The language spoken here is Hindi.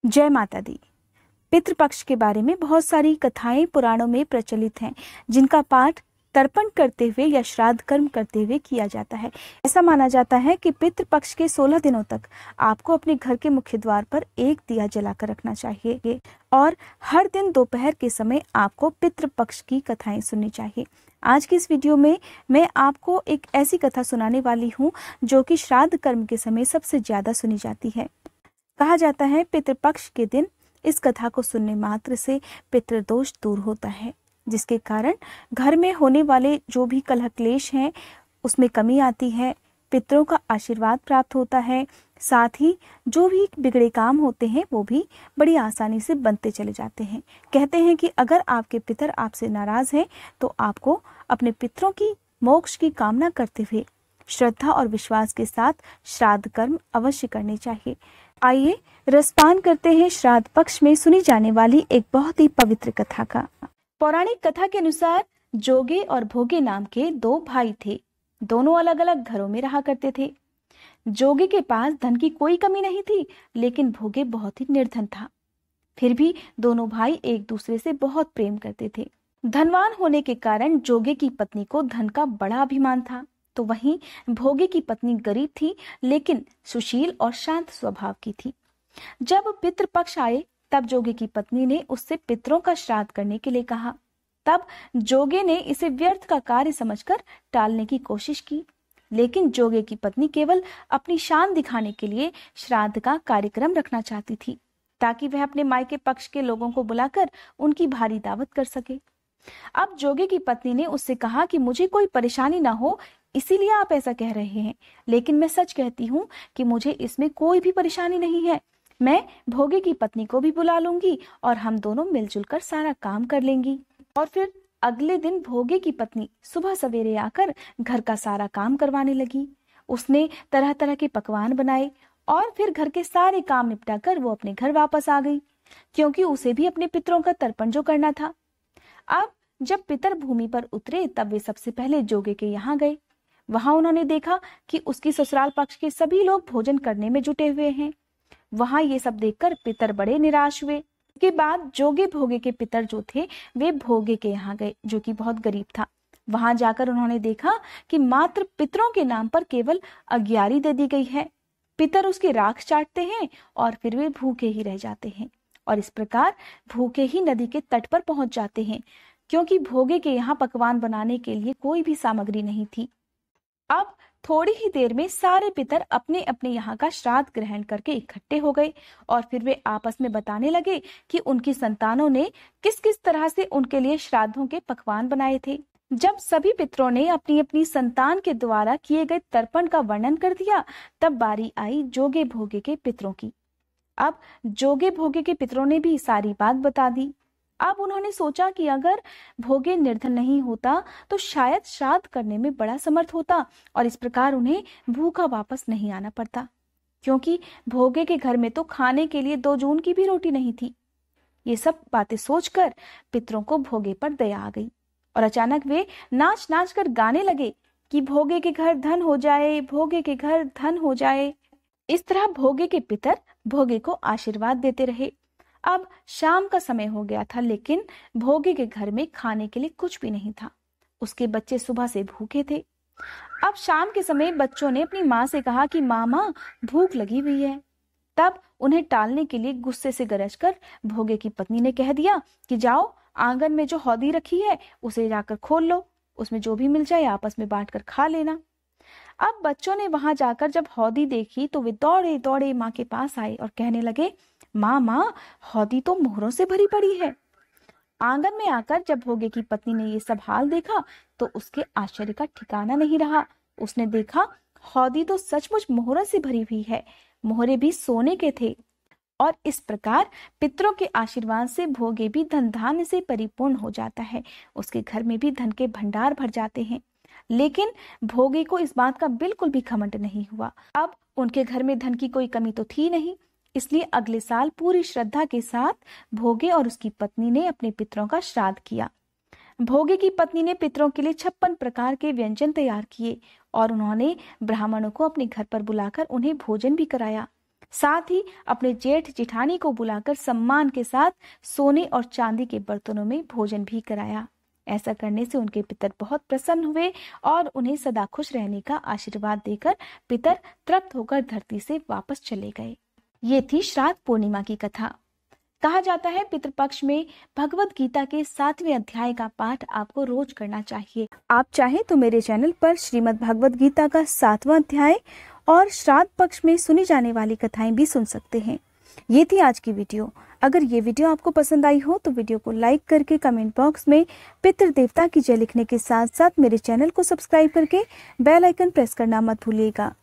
जय माता दी। पितृपक्ष के बारे में बहुत सारी कथाएं पुराणों में प्रचलित हैं, जिनका पाठ तर्पण करते हुए या श्राद्ध कर्म करते हुए किया जाता है। ऐसा माना जाता है कि पितृपक्ष के 16 दिनों तक आपको अपने घर के मुख्य द्वार पर एक दिया जलाकर रखना चाहिए और हर दिन दोपहर के समय आपको पितृपक्ष की कथाएं सुननी चाहिए। आज की इस वीडियो में मैं आपको एक ऐसी कथा सुनाने वाली हूँ जो कि श्राद्ध कर्म के समय सबसे ज्यादा सुनी जाती है। कहा जाता है पितृपक्ष के दिन इस कथा को सुनने मात्र से पितृदोष दूर होता है, जिसके कारण घर में होने वाले जो भी कलह क्लेश हैं उसमें कमी आती है, पितरों का आशीर्वाद प्राप्त होता है, साथ ही जो भी बिगड़े काम होते हैं वो भी बड़ी आसानी से बनते चले जाते हैं। कहते हैं कि अगर आपके पितर आपसे नाराज हैं तो आपको अपने पितरों की मोक्ष की कामना करते हुए श्रद्धा और विश्वास के साथ श्राद्ध कर्म अवश्य करने चाहिए। आइए रसपान करते हैं श्राद्ध पक्ष में सुनी जाने वाली एक बहुत ही पवित्र कथा का। पौराणिक कथा के अनुसार जोगे और भोगे नाम के दो भाई थे। दोनों अलग अलग घरों में रहा करते थे। जोगे के पास धन की कोई कमी नहीं थी, लेकिन भोगे बहुत ही निर्धन था। फिर भी दोनों भाई एक दूसरे से बहुत प्रेम करते थे। धनवान होने के कारण जोगे की पत्नी को धन का बड़ा अभिमान था, तो वहीं भोगे की पत्नी गरीब थी, लेकिन सुशील और शांत स्वभाव की थी। जब पितृपक्ष आए तब जोगे की पत्नी ने उससे पितरों का श्राद्ध करने के लिए कहा। तब जोगे ने इसे व्यर्थ का कार्य समझकर टालने की कोशिश की, लेकिन जोगे की पत्नी केवल अपनी शान दिखाने के लिए श्राद्ध का कार्यक्रम रखना चाहती थी, ताकि वह अपने मायके पक्ष के लोगों को बुलाकर उनकी भारी दावत कर सके। अब जोगे की पत्नी ने उससे कहा कि मुझे कोई परेशानी ना हो, इसीलिए आप ऐसा कह रहे हैं, लेकिन मैं सच कहती हूँ कि मुझे इसमें कोई भी परेशानी नहीं है। मैं भोगे की पत्नी को भी बुला लूंगी और हम दोनों मिलजुल कर सारा काम कर लेंगी। और फिर अगले दिन भोगे की पत्नी सुबह सवेरे आकर घर का सारा काम करवाने लगी। उसने तरह तरह के पकवान बनाए और फिर घर के सारे काम निपटाकर वो अपने घर वापस आ गई, क्योंकि उसे भी अपने पितरों का तर्पण जो करना था। अब जब पितर भूमि पर उतरे तब वे सबसे पहले जोगे के यहाँ गए। वहां उन्होंने देखा कि उसकी ससुराल पक्ष के सभी लोग भोजन करने में जुटे हुए हैं। वहां ये सब देखकर पितर बड़े निराश हुए। के बाद जोगे भोगे के पितर जो थे वे भोगे के यहाँ गए, जो कि बहुत गरीब था। वहां जाकर उन्होंने देखा कि मात्र पितरों के नाम पर केवल अग्यारी दे दी गई है। पितर उसकी राख चाटते हैं और फिर वे भूखे ही रह जाते हैं, और इस प्रकार भूखे ही नदी के तट पर पहुंच जाते हैं, क्योंकि भोगे के यहाँ पकवान बनाने के लिए कोई भी सामग्री नहीं थी। अब थोड़ी ही देर में सारे पितर अपने अपने यहाँ का श्राद्ध ग्रहण करके इकट्ठे हो गए और फिर वे आपस में बताने लगे कि उनकी संतानों ने किस किस तरह से उनके लिए श्राद्धों के पकवान बनाए थे। जब सभी पितरों ने अपनी अपनी संतान के द्वारा किए गए तर्पण का वर्णन कर दिया, तब बारी आई जोगे भोगे के पितरों की। अब जोगे भोगे के पितरों ने भी सारी बात बता दी। अब उन्होंने सोचा कि अगर भोगे निर्धन नहीं होता तो शायद श्राद्ध करने में बड़ा समर्थ होता और इस प्रकार उन्हें भूखा वापस नहीं आना पड़ता, क्योंकि भोगे के घर में तो खाने के लिए 2 जून की भी रोटी नहीं थी। ये सब बातें सोचकर पितरों को भोगे पर दया आ गई और अचानक वे नाच नाच कर गाने लगे कि भोगे के घर धन हो जाए, भोगे के घर धन हो जाए। इस तरह भोगे के पितर भोगे को आशीर्वाद देते रहे। अब शाम का समय हो गया था, लेकिन भोगे के घर में खाने के लिए कुछ भी नहीं था। उसके बच्चे सुबह से भूखे थे। अब शाम के समय बच्चों ने अपनी माँ से कहा कि माँ भूख लगी हुई है। तब उन्हें टालने के लिए गुस्से से गरजकर भोगे की पत्नी ने कह दिया कि जाओ, आंगन में जो हौदी रखी है उसे जाकर खोल लो, उसमें जो भी मिल जाए आपस में बांटकर खा लेना। अब बच्चों ने वहां जाकर जब हौदी देखी तो वे दौड़े दौड़े माँ के पास आए और कहने लगे, माँ हौदी तो मोहरों से भरी पड़ी है। आंगन में आकर जब भोगे की पत्नी ने ये सब हाल देखा तो उसके आश्चर्य का ठिकाना नहीं रहा। उसने देखा हौदी तो सचमुच मोहरों से भरी हुई है, मोहरे भी सोने के थे। और इस प्रकार पितरों के आशीर्वाद से भोगे भी धन धान्य से परिपूर्ण हो जाता है, उसके घर में भी धन के भंडार भर जाते हैं। लेकिन भोगे को इस बात का बिल्कुल भी घमंड नहीं हुआ। अब उनके घर में धन की कोई कमी तो थी नहीं, इसलिए अगले साल पूरी श्रद्धा के साथ भोगे और उसकी पत्नी ने अपने पितरों का श्राद्ध किया। भोगे की पत्नी ने पितरों के लिए 56 प्रकार के व्यंजन तैयार किए और उन्होंने ब्राह्मणों को अपने घर पर बुलाकर उन्हें भोजन भी कराया। साथ ही अपने जेठ जिठानी को बुलाकर सम्मान के साथ सोने और चांदी के बर्तनों में भोजन भी कराया। ऐसा करने से उनके पितर बहुत प्रसन्न हुए और उन्हें सदा खुश रहने का आशीर्वाद देकर पितर तृप्त होकर धरती से वापस चले गए। ये थी श्राद्ध पूर्णिमा की कथा। कहा जाता है पितृपक्ष में भगवत गीता के 7वें अध्याय का पाठ आपको रोज करना चाहिए। आप चाहे तो मेरे चैनल पर श्रीमद् भगवत गीता का 7वां अध्याय और श्राद्ध पक्ष में सुनी जाने वाली कथाएं भी सुन सकते हैं। ये थी आज की वीडियो। अगर ये वीडियो आपको पसंद आई हो तो वीडियो को लाइक करके कमेंट बॉक्स में पितृ देवता की जय लिखने के साथ साथ मेरे चैनल को सब्सक्राइब करके बेल आइकन प्रेस करना मत भूलिएगा।